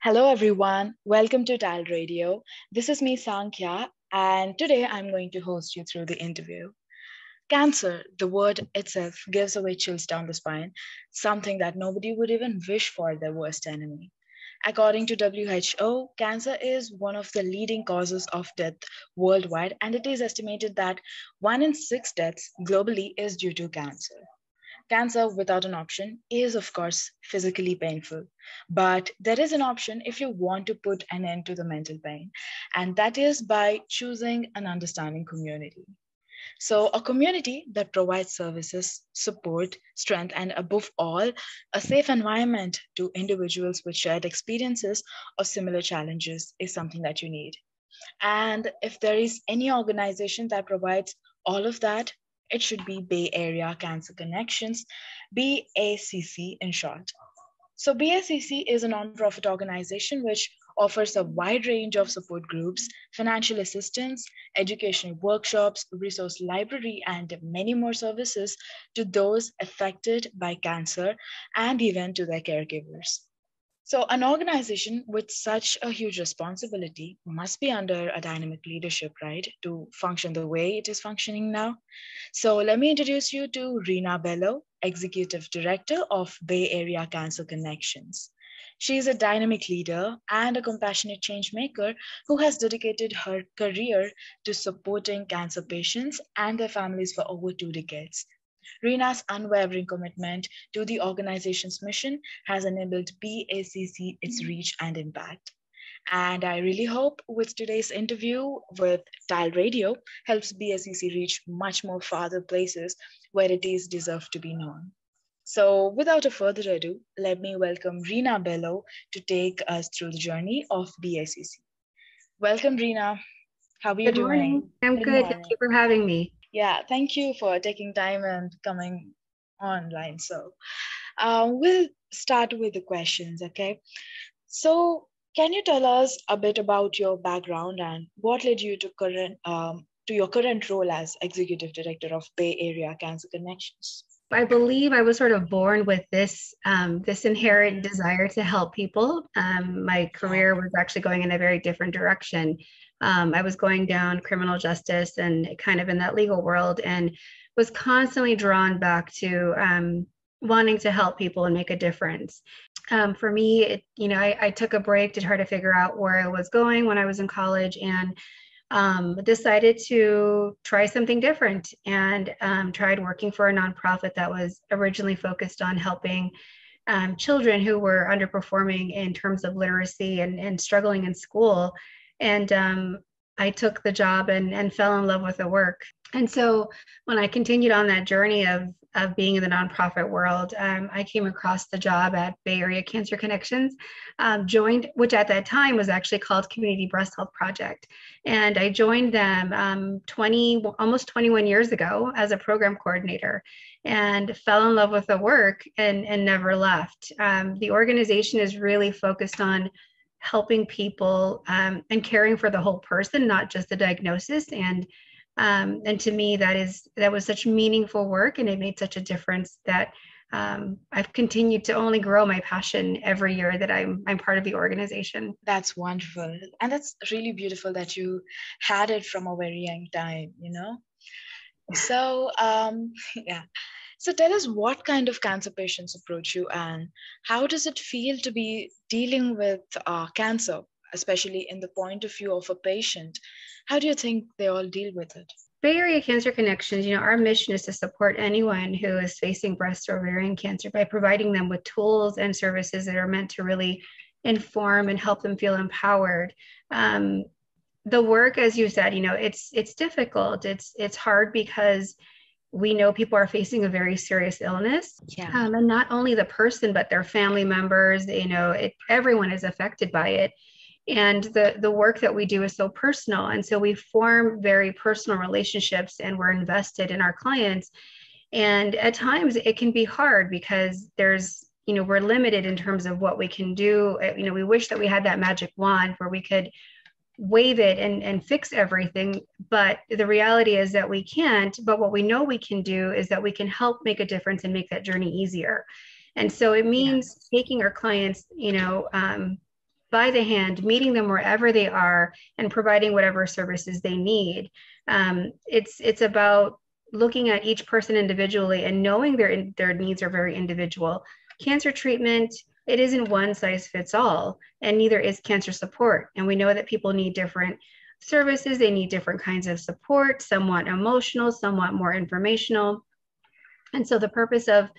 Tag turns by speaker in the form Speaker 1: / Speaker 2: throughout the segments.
Speaker 1: Hello, everyone. Welcome to TALRadio. This is me, Saankhya, and today I'm going to host you through the interview. Cancer, the word itself, gives away chills down the spine, something that nobody would even wish for their worst enemy. According to WHO, cancer is one of the leading causes of death worldwide, and it is estimated that 1 in 6 deaths globally is due to cancer. Cancer without an option is, of course, physically painful. But there is an option if you want to put an end to the mental pain, and that is by choosing an understanding community. So, a community that provides services, support, strength, and above all, a safe environment to individuals with shared experiences or similar challenges is something that you need. And if there is any organization that provides all of that, it should be Bay Area Cancer Connections, BACC in short. So, BACC is a nonprofit organization which offers a wide range of support groups, financial assistance, educational workshops, resource library, and many more services to those affected by cancer and even to their caregivers. So, an organization with such a huge responsibility must be under a dynamic leadership, right, to function the way it is functioning now. So, let me introduce you to Rina Bello, Executive Director of Bay Area Cancer Connections. She is a dynamic leader and a compassionate change maker who has dedicated her career to supporting cancer patients and their families for over 2 decades. Rina's unwavering commitment to the organization's mission has enabled BACC its reach and impact. And I really hope with today's interview with Tile Radio helps BACC reach much more farther places where it is deserved to be known. So without a further ado, let me welcome Rina Bello to take us through the journey of BACC. Welcome, Rina. How are you
Speaker 2: Good
Speaker 1: doing?
Speaker 2: morning. I'm
Speaker 1: Good
Speaker 2: good. Thank
Speaker 1: morning.
Speaker 2: you for having me.
Speaker 1: Yeah, thank you for taking time and coming online. So, we'll start with the questions, okay? So, can you tell us a bit about your background and what led you to your current role as executive director of Bay Area Cancer Connections?
Speaker 2: I believe I was sort of born with this inherent desire to help people. My career was actually going in a very different direction. I was going down criminal justice and kind of in that legal world, and was constantly drawn back to wanting to help people and make a difference. For me, I took a break to try to figure out where I was going when I was in college, and decided to try something different, and tried working for a nonprofit that was originally focused on helping children who were underperforming in terms of literacy and struggling in school. And I took the job and fell in love with the work. And so when I continued on that journey of being in the nonprofit world, I came across the job at Bay Area Cancer Connections, joined, which at that time was actually called Community Breast Health Project. And I joined them almost 21 years ago as a program coordinator, and fell in love with the work and never left. The organization is really focused on helping people and caring for the whole person, not just the diagnosis. And to me, that was such meaningful work, and it made such a difference that I've continued to only grow my passion every year that I'm part of the organization.
Speaker 1: That's wonderful, and that's really beautiful that you had it from a very young time. So yeah. So tell us, what kind of cancer patients approach you, and how does it feel to be dealing with cancer, especially in the point of view of a patient? How do you think they all deal with it?
Speaker 2: Bay Area Cancer Connections, our mission is to support anyone who is facing breast or ovarian cancer by providing them with tools and services that are meant to really inform and help them feel empowered. The work, as you said, it's difficult. It's hard because we know people are facing a very serious illness.
Speaker 1: Yeah.
Speaker 2: And not only the person, but their family members, everyone is affected by it. And the work that we do is so personal. And so we form very personal relationships, and we're invested in our clients. And at times it can be hard because we're limited in terms of what we can do. We wish that we had that magic wand where we could wave it and fix everything. But the reality is that we can't. But what we know we can do is that we can help make a difference and make that journey easier. And so it
Speaker 1: Yeah.
Speaker 2: means taking our clients, by the hand, meeting them wherever they are, and providing whatever services they need. It's about looking at each person individually and knowing their needs are very individual. Cancer treatment, it isn't one size fits all, and neither is cancer support. And we know that people need different services, they need different kinds of support, somewhat emotional, somewhat more informational. And so the purpose of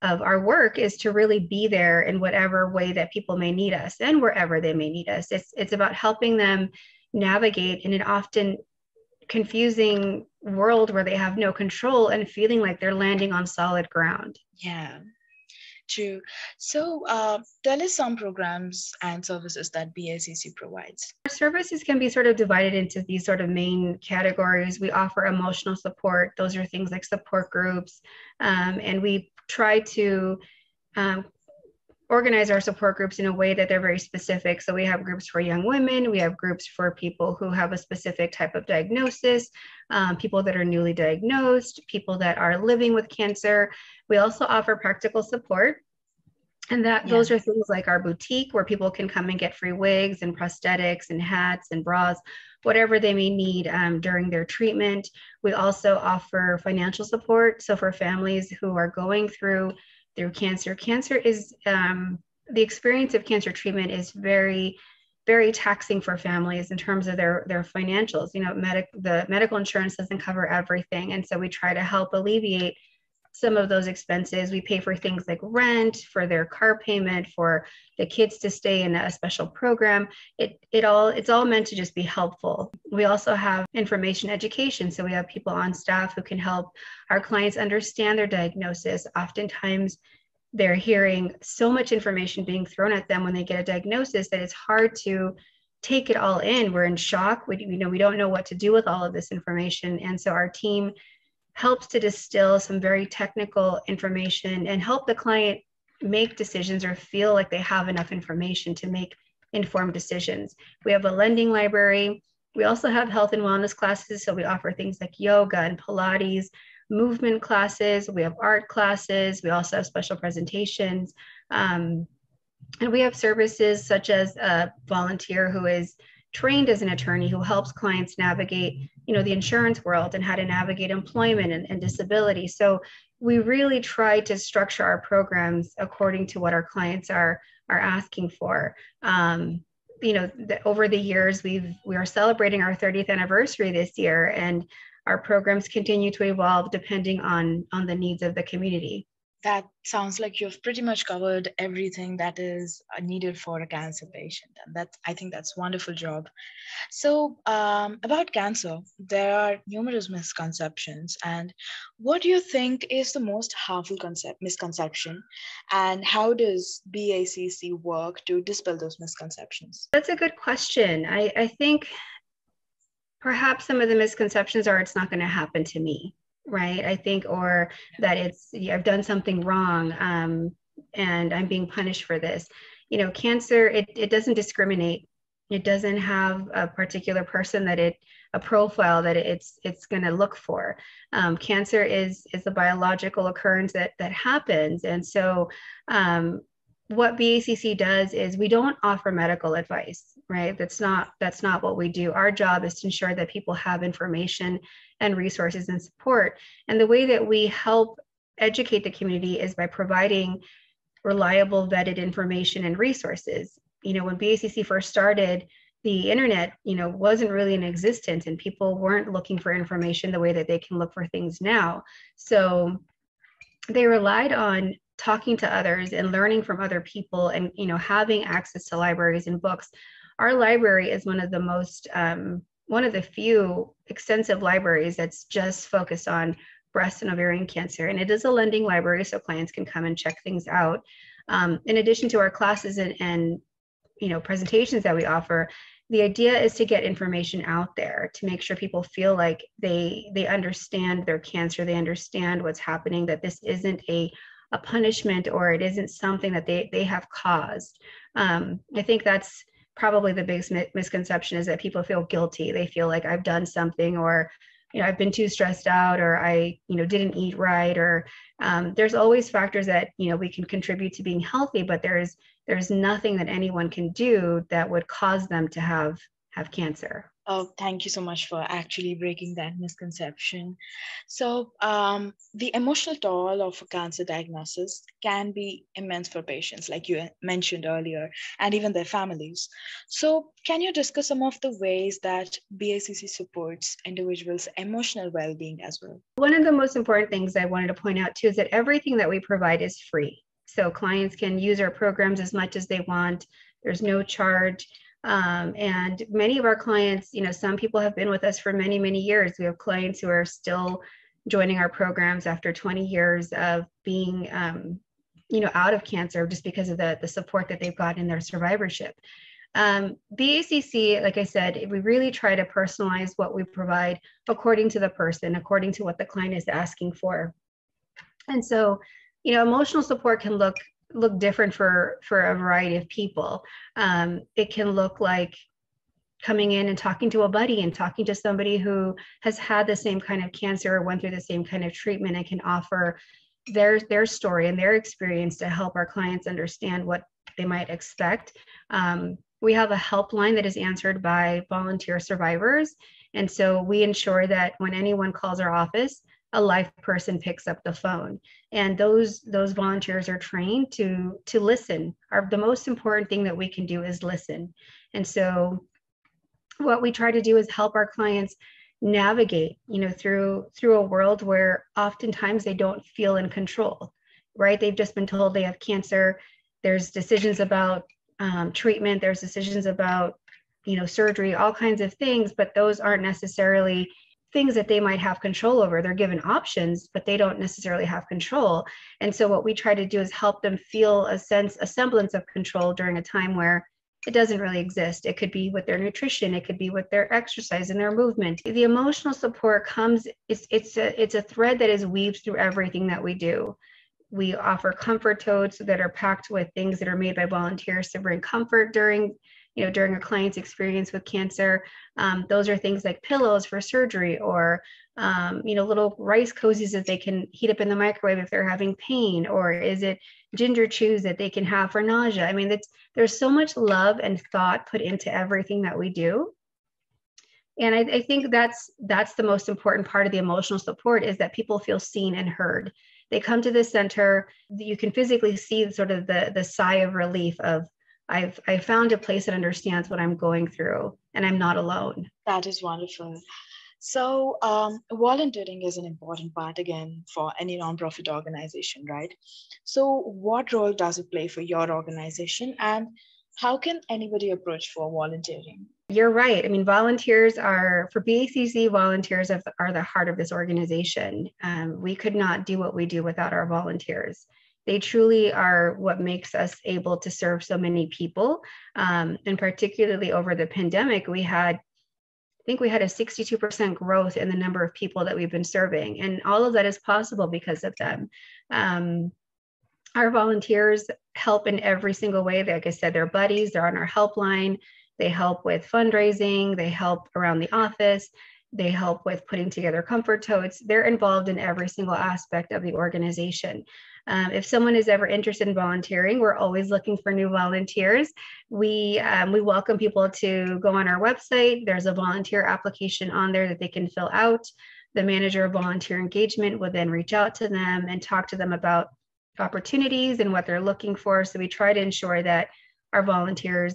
Speaker 2: our work is to really be there in whatever way that people may need us and wherever they may need us. It's about helping them navigate in an often confusing world where they have no control and feeling like they're landing on solid ground.
Speaker 1: Yeah. True. So, tell us some programs and services that BACC provides.
Speaker 2: Our services can be sort of divided into these sort of main categories. We offer emotional support. Those are things like support groups. And we try to organize our support groups in a way that they're very specific. So we have groups for young women, we have groups for people who have a specific type of diagnosis, people that are newly diagnosed, people that are living with cancer. We also offer practical support. And those are things like our boutique, where people can come and get free wigs and prosthetics and hats and bras, whatever they may need during their treatment. We also offer financial support. So for families who are going through cancer, the experience of cancer treatment is very, very taxing for families in terms of their financials. The medical insurance doesn't cover everything. And so we try to help alleviate some of those expenses. We pay for things like rent, for their car payment, for the kids to stay in a special program. It's all meant to just be helpful. We also have information education. So we have people on staff who can help our clients understand their diagnosis. Oftentimes they're hearing so much information being thrown at them when they get a diagnosis that it's hard to take it all in. We're in shock. We don't know what to do with all of this information. And so our team helps to distill some very technical information and help the client make decisions or feel like they have enough information to make informed decisions. We have a lending library. We also have health and wellness classes. So we offer things like yoga and Pilates, movement classes. We have art classes. We also have special presentations. And we have services such as a volunteer who is trained as an attorney who helps clients navigate, the insurance world and how to navigate employment and disability. So we really try to structure our programs according to what our clients are asking for. Over the years, we are celebrating our 30th anniversary this year, and our programs continue to evolve depending on the needs of the community.
Speaker 1: That sounds like you've pretty much covered everything that is needed for a cancer patient. And I think that's a wonderful job. So about cancer, there are numerous misconceptions. And what do you think is the most harmful misconception? And how does BACC work to dispel those misconceptions?
Speaker 2: That's a good question. I think perhaps some of the misconceptions are it's not going to happen to me. Right. I think, or that I've done something wrong and I'm being punished for this. Cancer, it doesn't discriminate. It doesn't have a particular person a profile that it's going to look for. Cancer is a biological occurrence that happens. And so what BACC does is we don't offer medical advice, right? That's not what we do. Our job is to ensure that people have information and resources and support. And the way that we help educate the community is by providing reliable, vetted information and resources. When BACC first started, the internet, wasn't really in existence, and people weren't looking for information the way that they can look for things now. So they relied on talking to others and learning from other people and, having access to libraries and books. Our library is one of the few extensive libraries that's just focused on breast and ovarian cancer. And it is a lending library, so clients can come and check things out. In addition to our classes and presentations that we offer, the idea is to get information out there to make sure people feel like they understand their cancer, they understand what's happening, that this isn't a punishment or it isn't something that they have caused. I think that's probably the biggest misconception is that people feel guilty. They feel like I've done something, or I've been too stressed out, or I didn't eat right, or there's always factors that we can contribute to being healthy, but there's nothing that anyone can do that would cause them to have cancer.
Speaker 1: Oh, thank you so much for actually breaking that misconception. So, the emotional toll of a cancer diagnosis can be immense for patients, like you mentioned earlier, and even their families. So, can you discuss some of the ways that BACC supports individuals' emotional well being as well?
Speaker 2: One of the most important things I wanted to point out too is that everything that we provide is free. So, clients can use our programs as much as they want, there's no charge. And many of our clients, some people have been with us for many, many years. We have clients who are still joining our programs after 20 years of being, out of cancer, just because of the support that they've got in their survivorship. BACC, like I said, we really try to personalize what we provide according to the person, according to what the client is asking for. And so, emotional support can look different for a variety of people. It can look like coming in and talking to a buddy and talking to somebody who has had the same kind of cancer or went through the same kind of treatment and can offer their story and their experience to help our clients understand what they might expect. We have a helpline that is answered by volunteer survivors. And so we ensure that when anyone calls our office, a live person picks up the phone. And those volunteers are trained to listen. The most important thing that we can do is listen. And so what we try to do is help our clients navigate, through a world where oftentimes they don't feel in control, right? They've just been told they have cancer. There's decisions about treatment. There's decisions about, surgery, all kinds of things, but those aren't necessarily things that they might have control over. They're given options, but they don't necessarily have control. And so what we try to do is help them feel a semblance of control during a time where it doesn't really exist. It could be with their nutrition. It could be with their exercise and their movement. The emotional support comes, it's a thread that is weaved through everything that we do. We offer comfort totes that are packed with things that are made by volunteers to bring comfort during a client's experience with cancer. Those are things like pillows for surgery, or little rice cozies that they can heat up in the microwave if they're having pain, or is it ginger chews that they can have for nausea? I mean, there's so much love and thought put into everything that we do. And I think that's the most important part of the emotional support, is that people feel seen and heard. They come to the center, you can physically see sort of the sigh of relief of, I found a place that understands what I'm going through, and I'm not alone.
Speaker 1: That is wonderful. So, volunteering is an important part, again, for any nonprofit organization, right? So, what role does it play for your organization, and how can anybody approach for volunteering?
Speaker 2: You're right. I mean, volunteers for BACC, volunteers are the heart of this organization. We could not do what we do without our volunteers. They truly are what makes us able to serve so many people. And particularly over the pandemic, I think we had a 62% growth in the number of people that we've been serving. And all of that is possible because of them. Our volunteers help in every single way. Like I said, they're buddies, they're on our helpline. They help with fundraising, they help around the office, they help with putting together comfort totes. They're involved in every single aspect of the organization. If someone is ever interested in volunteering, we're always looking for new volunteers. We welcome people to go on our website. There's a volunteer application on there that they can fill out. The manager of volunteer engagement will then reach out to them and talk to them about opportunities and what they're looking for. So we try to ensure that our volunteers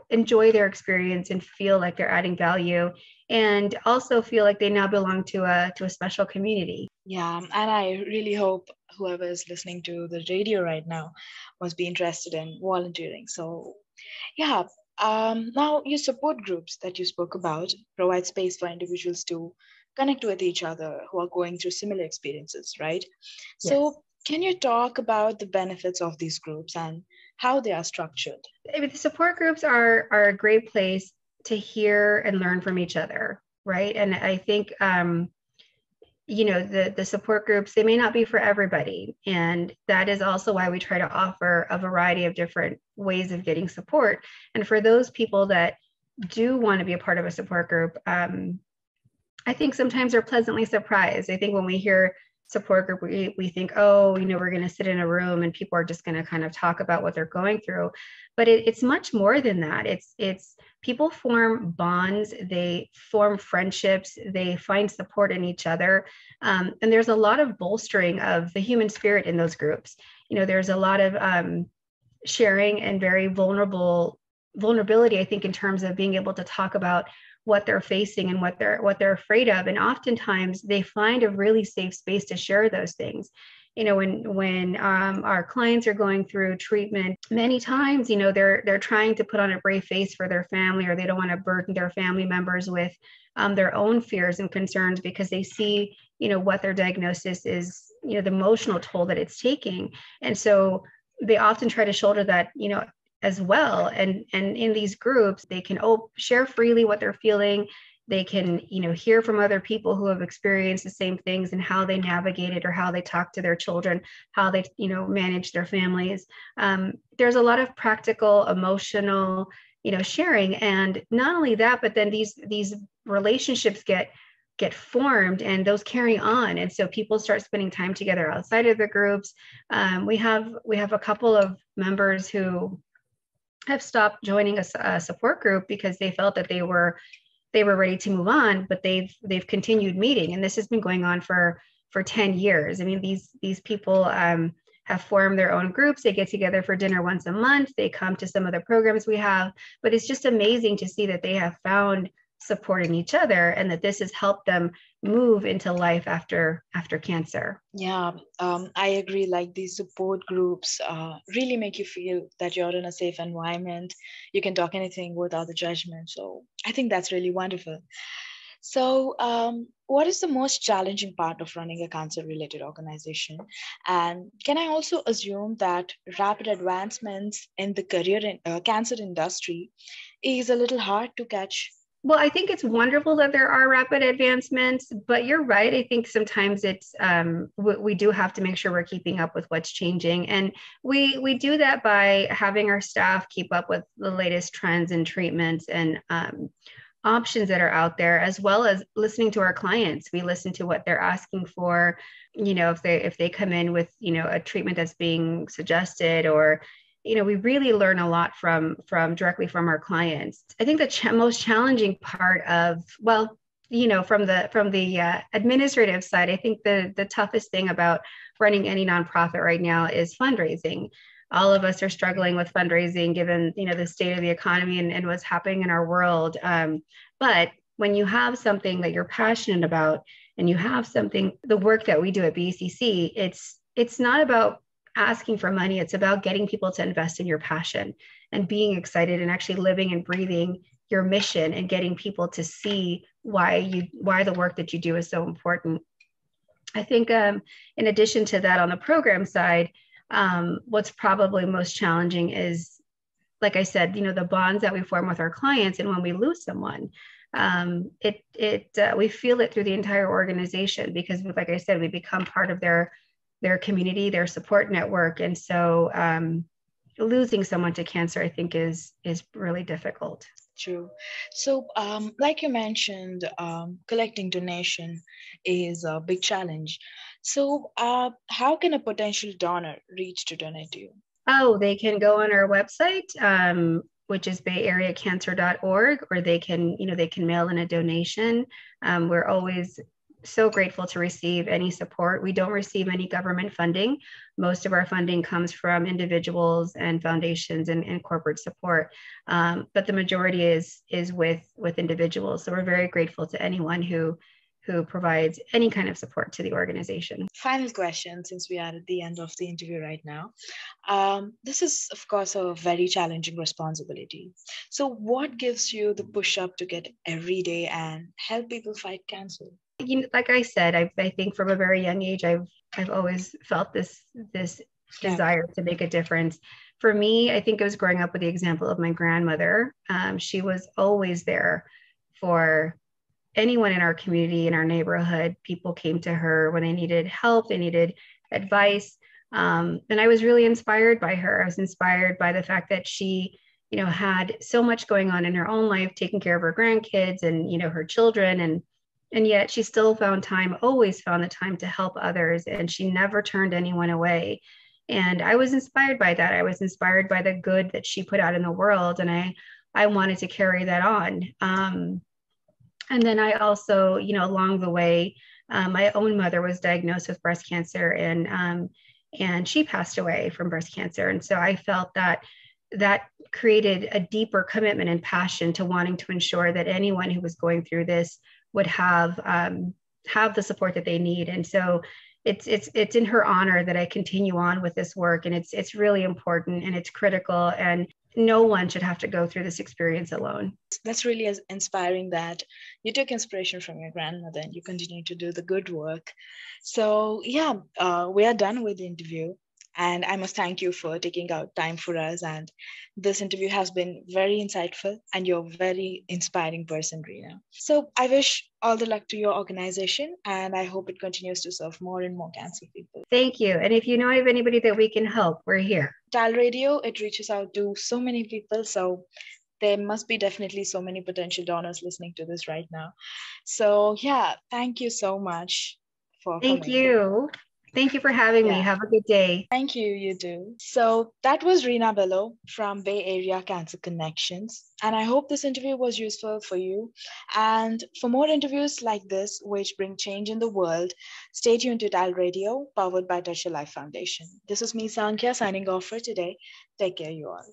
Speaker 2: enjoy their experience and feel like they're adding value, and also feel like they now belong to a special community.
Speaker 1: Yeah, and I really hope whoever is listening to the radio right now must be interested in volunteering. So, yeah, now your support groups that you spoke about provide space for individuals to connect with each other who are going through similar experiences, right? So,
Speaker 2: Yes.
Speaker 1: Can you talk about the benefits of these groups and how they are structured?
Speaker 2: The support groups are a great place to hear and learn from each other, right? And I think the support groups, they may not be for everybody. And that is also why we try to offer a variety of different ways of getting support. And for those people that do want to be a part of a support group, I think sometimes they're pleasantly surprised. I think when we hear support group, we think, oh, we're going to sit in a room and people are just going to kind of talk about what they're going through. But it's much more than that. It's people form bonds, they form friendships, they find support in each other. And there's a lot of bolstering of the human spirit in those groups. There's a lot of sharing and very vulnerability, I think, in terms of being able to talk about what they're facing and what they're afraid of. And oftentimes they find a really safe space to share those things. When our clients are going through treatment, many times, they're trying to put on a brave face for their family, or they don't want to burden their family members with their own fears and concerns, because they see, what their diagnosis is, the emotional toll that it's taking. And so they often try to shoulder that, as well. And in these groups, they can share freely what they're feeling. They can, hear from other people who have experienced the same things and how they navigate it, or how they talk to their children, how they, manage their families. There's a lot of practical, emotional, sharing. And not only that, but then these relationships get formed, and those carry on. And so people start spending time together outside of the groups. We have a couple of members who have stopped joining a support group because they felt that they were ready to move on, but they've continued meeting, and this has been going on for 10 years. I mean, these people have formed their own groups. They get together for dinner once a month. They come to some of the programs we have, but it's just amazing to see that they have found support in each other, and that this has helped them move into life after cancer.
Speaker 1: Yeah, I agree. Like, these support groups really make you feel that you're in a safe environment. You can talk anything without the judgment. So I think that's really wonderful. So what is the most challenging part of running a cancer-related organization? And can I also assume that rapid advancements in the cancer industry is a little hard to catch?
Speaker 2: Well, I think it's wonderful that there are rapid advancements, but you're right. I think sometimes it's we do have to make sure we're keeping up with what's changing, and we do that by having our staff keep up with the latest trends and treatments and options that are out there, as well as listening to our clients. We listen to what they're asking for. If they come in with a treatment that's being suggested, or we really learn a lot from directly from our clients. I think the most challenging part of, from the administrative side, I think the toughest thing about running any nonprofit right now is fundraising. All of us are struggling with fundraising, given the state of the economy and what's happening in our world. But when you have something that you're passionate about, and you have the work that we do at BCC, it's not about asking for money. It's about getting people to invest in your passion and being excited and actually living and breathing your mission, and getting people to see why the work that you do is so important. I think in addition to that, on the program side, what's probably most challenging is, like I said, the bonds that we form with our clients. And when we lose someone, we feel it through the entire organization, because, like I said, we become part of their community, their support network. And so losing someone to cancer, I think, is really difficult.
Speaker 1: True. So like you mentioned, collecting donation is a big challenge. So how can a potential donor reach to donate to you?
Speaker 2: Oh, they can go on our website, which is bayareacancer.org, or they can mail in a donation. We're always so grateful to receive any support. We don't receive any government funding. Most of our funding comes from individuals and foundations and corporate support, but the majority is with individuals. So we're very grateful to anyone who provides any kind of support to the organization.
Speaker 1: Final question, since we are at the end of the interview right now. This is, of course, a very challenging responsibility. So what gives you the push up to get every day and help people fight cancer?
Speaker 2: Like I said, I think from a very young age, I've always felt this desire to make a difference. For me, I think it was growing up with the example of my grandmother. She was always there for anyone in our community, in our neighborhood, people came to her when they needed help, they needed advice. And I was really inspired by her. I was inspired by the fact that she, had so much going on in her own life, taking care of her grandkids and, her children. And yet she still always found the time to help others. And she never turned anyone away. And I was inspired by that. I was inspired by the good that she put out in the world. And I wanted to carry that on. And then I also, along the way, my own mother was diagnosed with breast cancer, and she passed away from breast cancer. And so I felt that created a deeper commitment and passion to wanting to ensure that anyone who was going through this would have the support that they need. And so it's in her honor that I continue on with this work, and it's really important and it's critical, and no one should have to go through this experience alone.
Speaker 1: That's really inspiring that you took inspiration from your grandmother and you continue to do the good work. So yeah, we are done with the interview. And I must thank you for taking out time for us. And this interview has been very insightful, and you're a very inspiring person, Rina. So I wish all the luck to your organization, and I hope it continues to serve more and more cancer people.
Speaker 2: Thank you. And if you know of anybody that we can help, we're here.
Speaker 1: TALRadio, it reaches out to so many people. So there must be definitely so many potential donors listening to this right now. So yeah, thank you so much for coming.
Speaker 2: Thank you. Thank you for having me. Have a good day.
Speaker 1: Thank you, you too. So that was Rina Bello from Bay Area Cancer Connections. And I hope this interview was useful for you. And for more interviews like this, which bring change in the world, stay tuned to TALRadio, powered by Touch Your Life Foundation. This is me, Saankhya, signing off for today. Take care, you all.